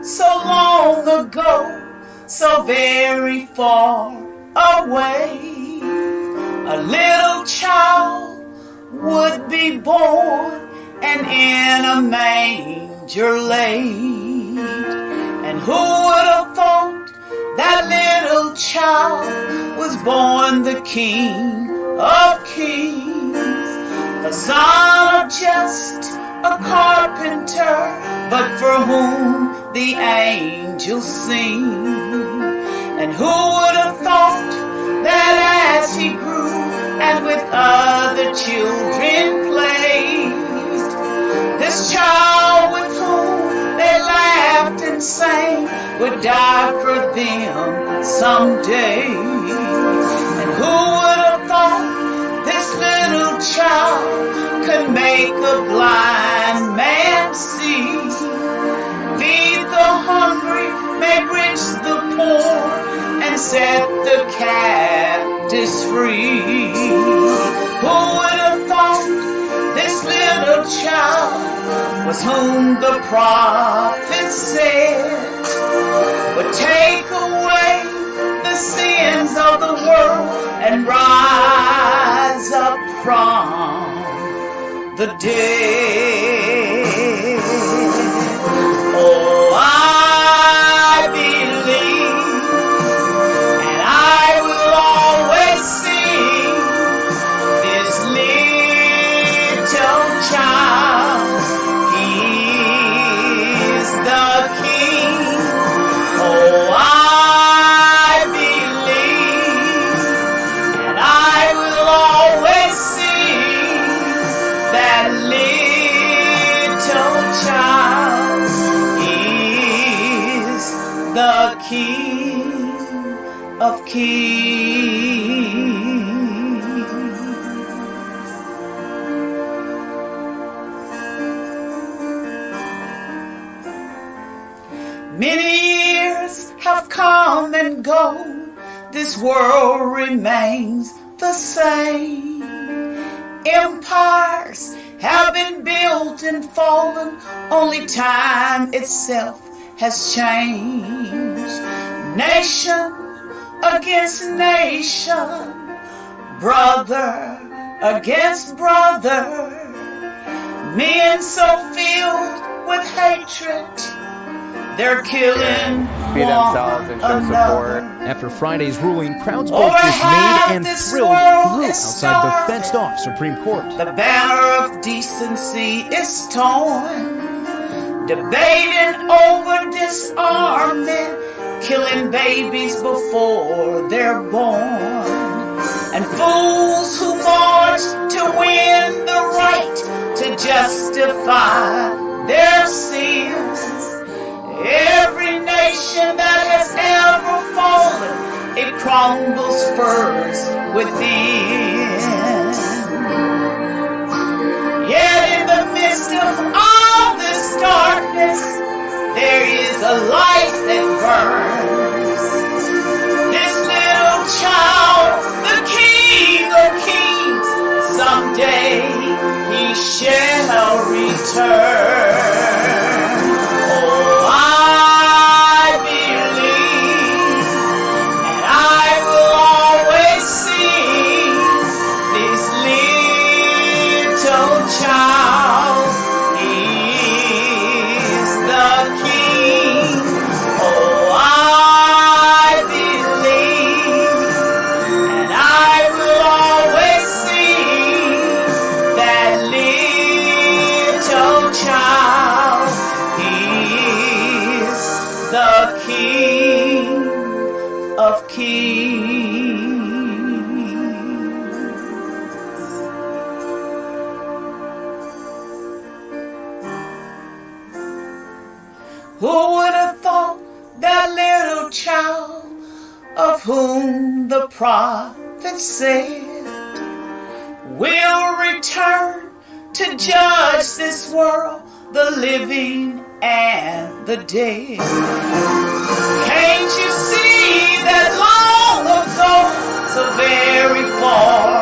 so long ago, so very far away, a little child would be born and in a manger laid. And who would have thought that little child was born the King of Kings, the son of just a carpenter, but for whom the angels sing. And who would have thought that as he grew and with other children played, this child with whom they laughed and sang would die for them someday? And who would have thought this little child could make a blind man see, feed the hungry, make rich the poor, and set the captives free? Who would have thought this little child was whom the prophet said would take away the sins of the world and rise up from the dead? Oh, I believe, and I will always sing this little child. He is the King. Oh, I believe, and I will always sing that little child is the King of Kings. Many years have come and gone, this world remains the same. Empires have been built and fallen, only time itself has changed. Nation against nation, brother against brother, men so filled with hatred, they're killing themselves and show support. After Friday's ruling, crowds both dismayed and thrilled grew outside the fenced-off Supreme Court. The banner of decency is torn, debating over disarmament, killing babies before they're born, and fools who march to win the right to justify their sins. Every nation that has ever fallen, it crumbles first within. Yet in the midst of all this darkness, there is a light that burns. This little child, the King of Kings, someday he shall return. Oh, I believe, and I will always sing this little child is the King. Oh, I believe, and I will always sing that little child is the King of Kings. Who would have thought that little child of whom the prophet said will return to judge this world, the living and the dead? Can't you see that long ago, so very far